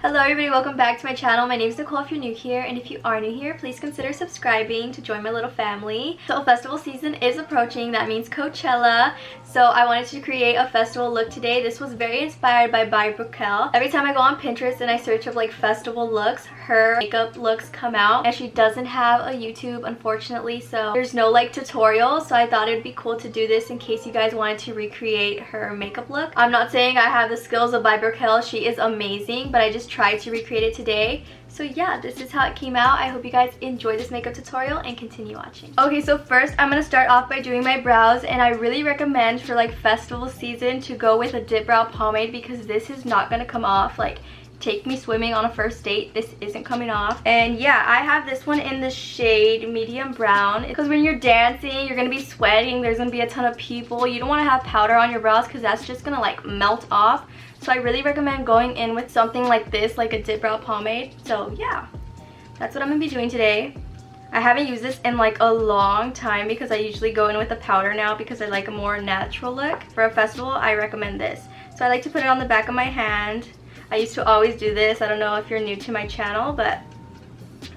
Hello everybody, welcome back to my channel. My name is Nicole if you're new here, and if you are new here, please consider subscribing to join my little family. So festival season is approaching, that means Coachella. So I wanted to create a festival look today. This was very inspired by Becca. Every time I go on Pinterest and I search up like festival looks, her makeup looks come out, and she doesn't have a YouTube unfortunately, so there's no like tutorial. So I thought it'd be cool to do this in case you guys wanted to recreate her makeup look. I'm not saying I have the skills of Becca, she is amazing, but I just tried to recreate it today. So yeah, this is how it came out. I hope you guys enjoy this makeup tutorial and continue watching. Okay, so first I'm going to start off by doing my brows, and I really recommend for like festival season to go with a dipbrow pomade because this is not going to come off. Like, take me swimming on a first date, this isn't coming off. And yeah, I have this one in the shade medium brown because when you're dancing, you're going to be sweating, there's going to be a ton of people. You don't want to have powder on your brows because that's just going to like melt off. So I really recommend going in with something like this, like a dipbrow pomade. So yeah, that's what I'm going to be doing today. I haven't used this in like a long time because I usually go in with a powder now because I like a more natural look. For a festival, I recommend this. So I like to put it on the back of my hand. I used to always do this. I don't know if you're new to my channel, but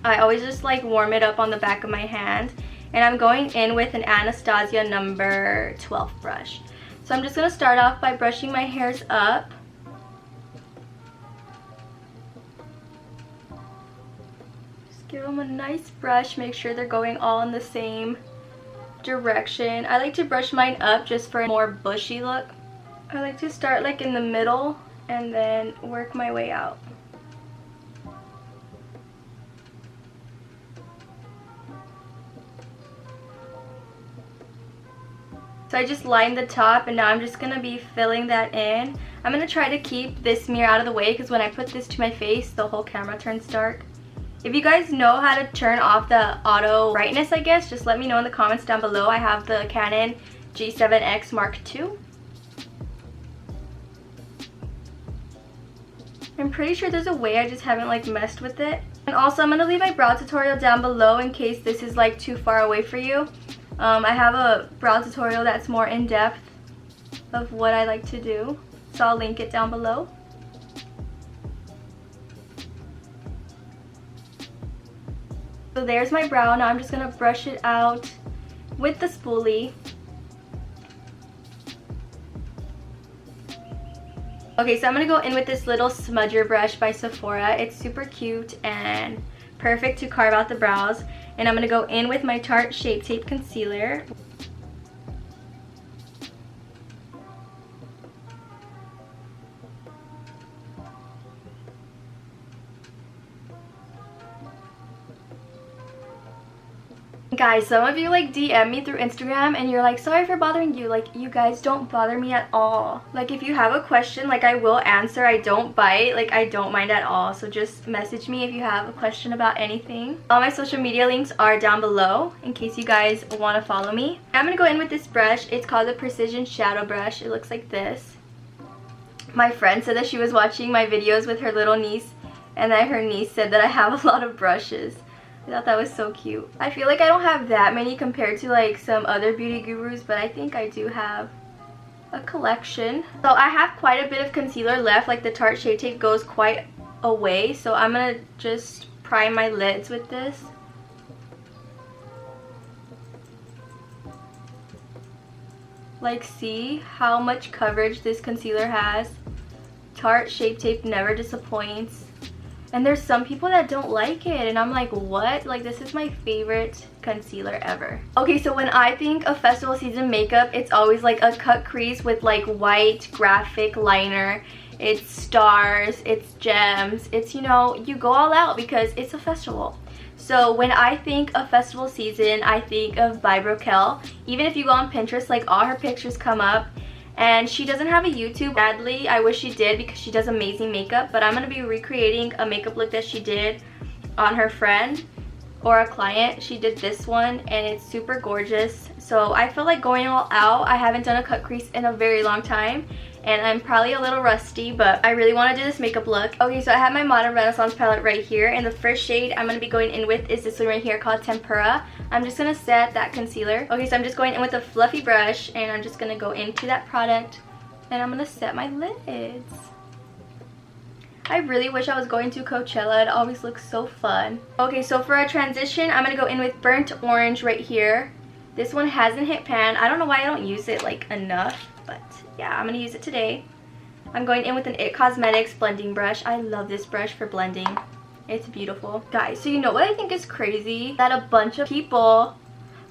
I always just like warm it up on the back of my hand. And I'm going in with an Anastasia number 12 brush. So I'm just going to start off by brushing my hairs up. Give them a nice brush, make sure they're going all in the same direction. I like to brush mine up just for a more bushy look. I like to start like in the middle and then work my way out. So I just lined the top and now I'm just going to be filling that in. I'm going to try to keep this mirror out of the way because when I put this to my face, the whole camera turns dark. If you guys know how to turn off the auto brightness, I guess, just let me know in the comments down below. I have the Canon G7X Mark II. I'm pretty sure there's a way, I just haven't like messed with it. And also I'm going to leave my brow tutorial down below in case this is like too far away for you. I have a brow tutorial that's more in depth of what I like to do, so I'll link it down below. So there's my brow. Now I'm just going to brush it out with the spoolie. Okay, so I'm going to go in with this little smudger brush by Sephora. It's super cute and perfect to carve out the brows. And I'm going to go in with my Tarte Shape Tape Concealer. Guys, some of you like DM me through Instagram and you're like, sorry for bothering you. Like, you guys don't bother me at all. Like, if you have a question, like, I will answer. I don't bite. Like, I don't mind at all. So just message me if you have a question about anything. All my social media links are down below in case you guys want to follow me. I'm going to go in with this brush. It's called the Precision Shadow Brush. It looks like this. My friend said that she was watching my videos with her little niece and that her niece said that I have a lot of brushes. I thought that was so cute. I feel like I don't have that many compared to like some other beauty gurus, but I think I do have a collection. So I have quite a bit of concealer left, like the Tarte Shape Tape goes quite a way, so I'm gonna just prime my lids with this. Like, see how much coverage this concealer has. Tarte Shape Tape never disappoints. And there's some people that don't like it and I'm like, what? Like, this is my favorite concealer ever. Okay, so when I think of festival season makeup, it's always like a cut crease with like white graphic liner. It's stars, it's gems, it's, you know, you go all out because it's a festival. So when I think of festival season, I think of Becca. Even if you go on Pinterest, like all her pictures come up. And she doesn't have a YouTube. Sadly, I wish she did because she does amazing makeup. But I'm going to be recreating a makeup look that she did on her friend or a client. She did this one and it's super gorgeous. So I feel like going all out. I haven't done a cut crease in a very long time, and I'm probably a little rusty, but I really want to do this makeup look. Okay, so I have my Modern Renaissance palette right here, and the first shade I'm going to be going in with is this one right here called Tempera. I'm just going to set that concealer. Okay, so I'm just going in with a fluffy brush, and I'm just going to go into that product, and I'm going to set my lids. I really wish I was going to Coachella. It always looks so fun. Okay, so for a transition, I'm going to go in with Burnt Orange right here. This one hasn't hit pan. I don't know why I don't use it like enough, but yeah, I'm going to use it today. I'm going in with an It Cosmetics blending brush. I love this brush for blending. It's beautiful. Guys, so you know what I think is crazy? That a bunch of people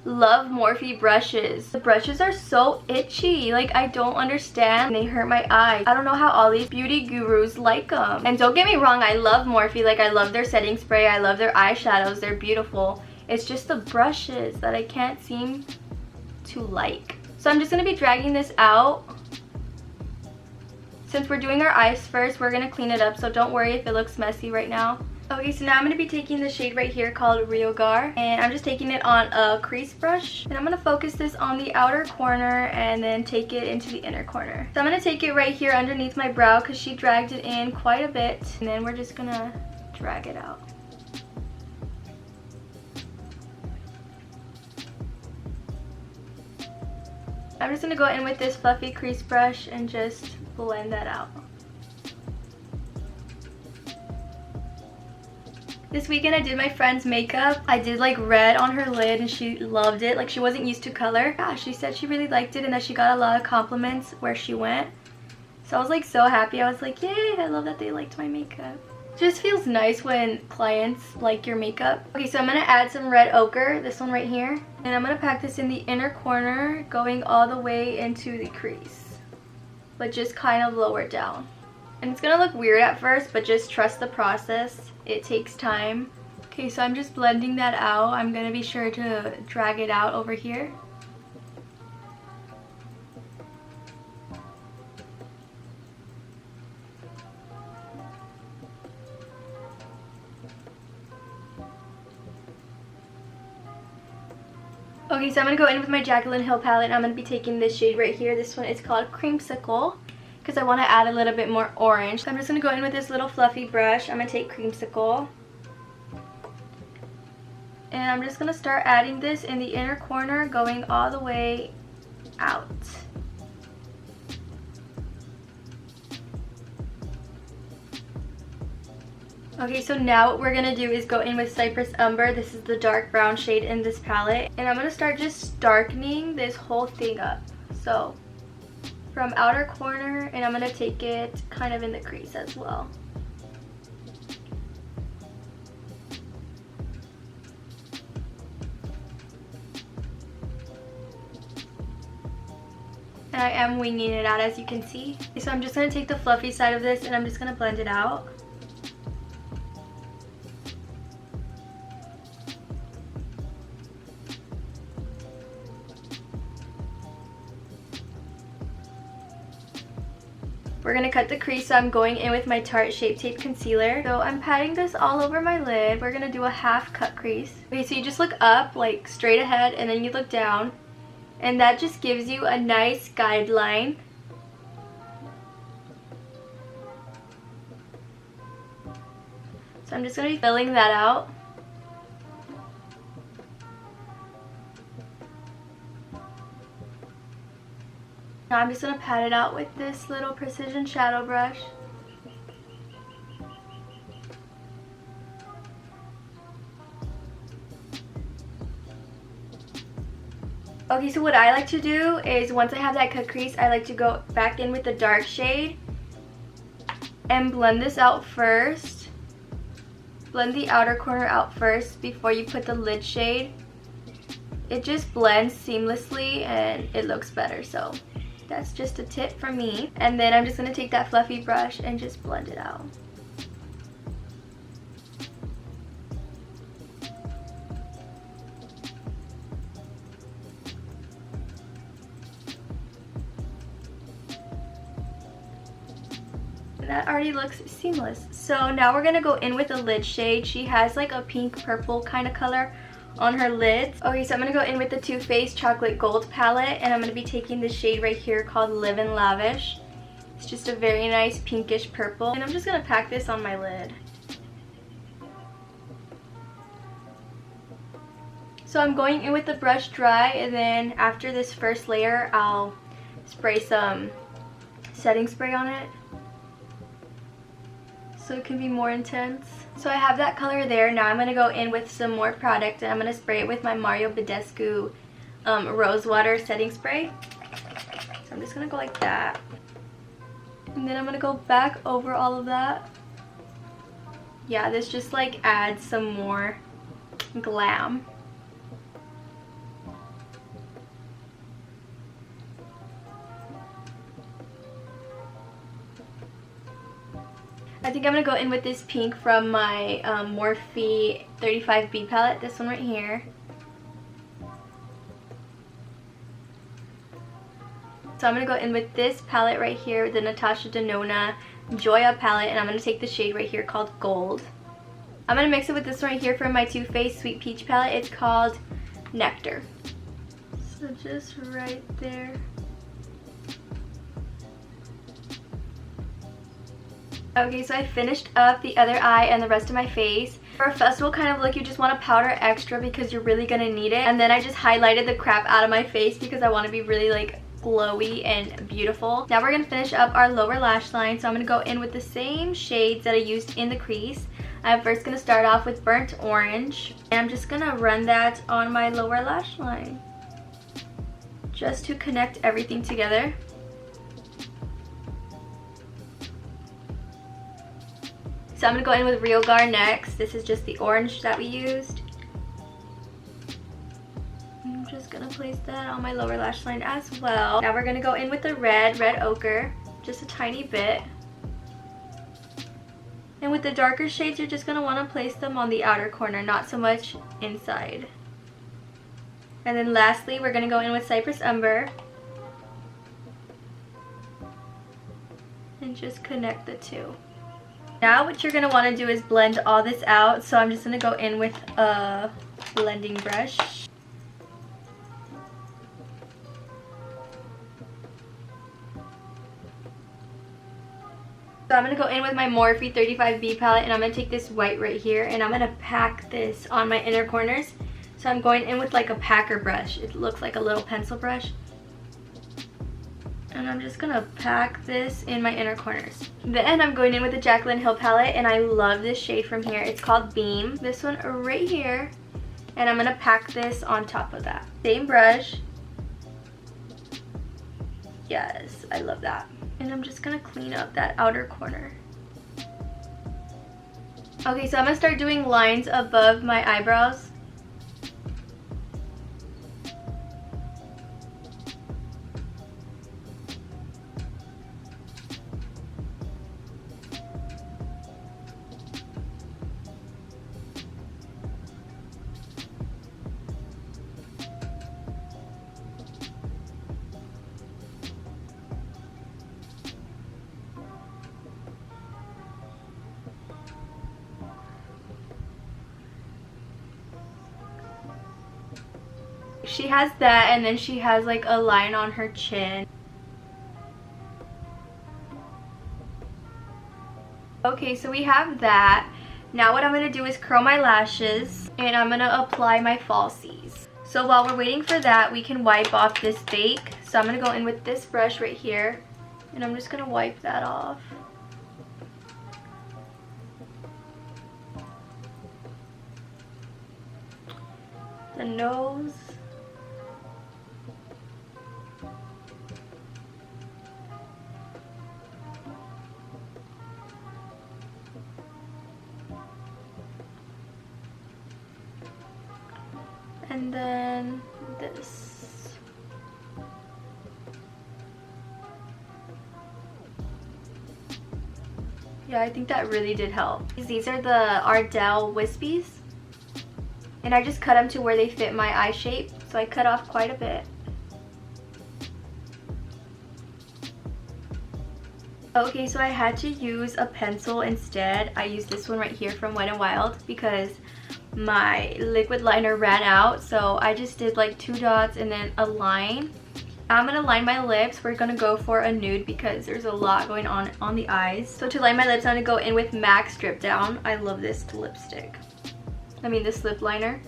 love Morphe brushes. The brushes are so itchy. Like, I don't understand. They hurt my eyes. I don't know how all these beauty gurus like them. And don't get me wrong, I love Morphe. Like, I love their setting spray. I love their eyeshadows. They're beautiful. It's just the brushes that I can't seem to like. So I'm just going to be dragging this out. Since we're doing our eyes first, we're going to clean it up. So don't worry if it looks messy right now. Okay, so now I'm going to be taking the shade right here called Rio Gar, and I'm just taking it on a crease brush, and I'm going to focus this on the outer corner and then take it into the inner corner. So I'm going to take it right here underneath my brow because she dragged it in quite a bit, and then we're just going to drag it out. I'm just going to go in with this fluffy crease brush and just blend that out. This weekend I did my friend's makeup. I did like red on her lid and she loved it. Like, she wasn't used to color. Yeah, she said she really liked it and that she got a lot of compliments where she went. So I was like so happy. I was like, yay, I love that they liked my makeup. It just feels nice when clients like your makeup. Okay, so I'm going to add some red ochre, this one right here. And I'm going to pack this in the inner corner going all the way into the crease. But just kind of lower down. And it's going to look weird at first, but just trust the process. It takes time. Okay, so I'm just blending that out. I'm going to be sure to drag it out over here. Okay, so I'm going to go in with my Jaclyn Hill palette, and I'm going to be taking this shade right here. This one is called Creamsicle, because I want to add a little bit more orange. So I'm just going to go in with this little fluffy brush. I'm going to take Creamsicle. And I'm just going to start adding this in the inner corner, going all the way out. Okay, so now what we're going to do is go in with Cypress Umber. This is the dark brown shade in this palette. And I'm going to start just darkening this whole thing up. So from outer corner, and I'm going to take it kind of in the crease as well. And I am winging it out, as you can see. So I'm just going to take the fluffy side of this and I'm just going to blend it out. We're going to cut the crease, so I'm going in with my Tarte Shape Tape Concealer. So I'm patting this all over my lid. We're going to do a half cut crease. Okay, so you just look up, like straight ahead, and then you look down. And that just gives you a nice guideline. So I'm just going to be filling that out. Now I'm just going to pat it out with this little precision shadow brush. Okay, so what I like to do is once I have that cut crease, I like to go back in with the dark shade and blend this out first. Blend the outer corner out first before you put the lid shade. It just blends seamlessly and it looks better, so that's just a tip from me. And then I'm just going to take that fluffy brush and just blend it out. That already looks seamless. So now we're going to go in with a lid shade. She has like a pink purple kind of color on her lids. Okay, so I'm going to go in with the Too Faced Chocolate Gold palette, and I'm going to be taking the shade right here called Live and Lavish. It's just a very nice pinkish purple, and I'm just going to pack this on my lid. So I'm going in with the brush dry, and then after this first layer, I'll spray some setting spray on it so it can be more intense. So I have that color there. Now I'm going to go in with some more product, and I'm going to spray it with my Mario Badescu Rose Water Setting Spray. So I'm just going to go like that. And then I'm going to go back over all of that. Yeah, this just like adds some more glam. I think I'm going to go in with this pink from my Morphe 35B palette, this one right here. So I'm going to go in with this palette right here, the Natasha Denona Joya palette, and I'm going to take the shade right here called Gold. I'm going to mix it with this one right here from my Too Faced Sweet Peach palette. It's called Nectar. So just right there. Okay, so I finished up the other eye and the rest of my face. For a festival kind of look, you just want to powder extra because you're really going to need it. And then I just highlighted the crap out of my face because I want to be really like glowy and beautiful. Now we're going to finish up our lower lash line. So I'm going to go in with the same shades that I used in the crease. I'm first going to start off with Burnt Orange. And I'm just going to run that on my lower lash line just to connect everything together. So I'm going to go in with Real Gar next. This is just the orange that we used. I'm just going to place that on my lower lash line as well. Now we're going to go in with the red ochre, just a tiny bit. And with the darker shades, you're just going to want to place them on the outer corner, not so much inside. And then lastly, we're going to go in with Cypress Umber. And just connect the two. Now what you're going to want to do is blend all this out, so I'm just going to go in with a blending brush. So I'm going to go in with my Morphe 35B palette, and I'm going to take this white right here, and I'm going to pack this on my inner corners. So I'm going in with like a packer brush. It looks like a little pencil brush. And I'm just going to pack this in my inner corners. Then I'm going in with the Jaclyn Hill palette, and I love this shade from here. It's called Beam. This one right here. And I'm going to pack this on top of that. Same brush. Yes, I love that. And I'm just going to clean up that outer corner. Okay, so I'm going to start doing lines above my eyebrows. She has that, and then she has like a line on her chin. Okay, so we have that. Now what I'm going to do is curl my lashes, and I'm going to apply my falsies. So while we're waiting for that, we can wipe off this bake. So I'm going to go in with this brush right here, and I'm just going to wipe that off. The nose. And then this. Yeah, I think that really did help. These are the Ardell wispies. And I just cut them to where they fit my eye shape. So I cut off quite a bit. Okay, so I had to use a pencil instead. I used this one right here from Wet n Wild because my liquid liner ran out, so I just did like 2 dots and then a line. I'm gonna line my lips. We're gonna go for a nude because there's a lot going on the eyes. So to line my lips, I'm gonna go in with MAC Strip Down. I love this lipstick. I mean this lip liner.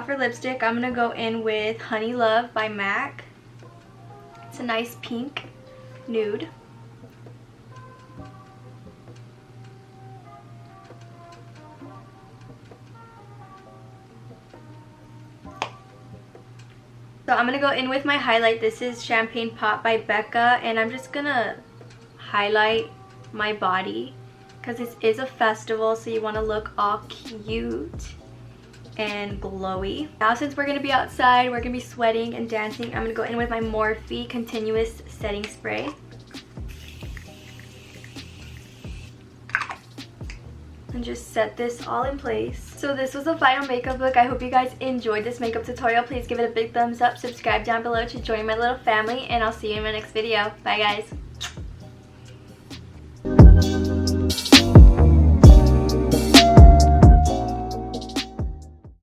For lipstick, I'm gonna go in with Honey Love by MAC. It's a nice pink nude. So I'm gonna go in with my highlight. This is Champagne Pop by Becca, and I'm just gonna highlight my body because this is a festival, so you want to look all cute and glowy. Now since we're gonna be outside, we're gonna be sweating and dancing, I'm gonna go in with my Morphe Continuous Setting Spray. And just set this all in place. So this was the final makeup look. I hope you guys enjoyed this makeup tutorial. Please give it a big thumbs up, subscribe down below to join my little family, and I'll see you in my next video. Bye guys.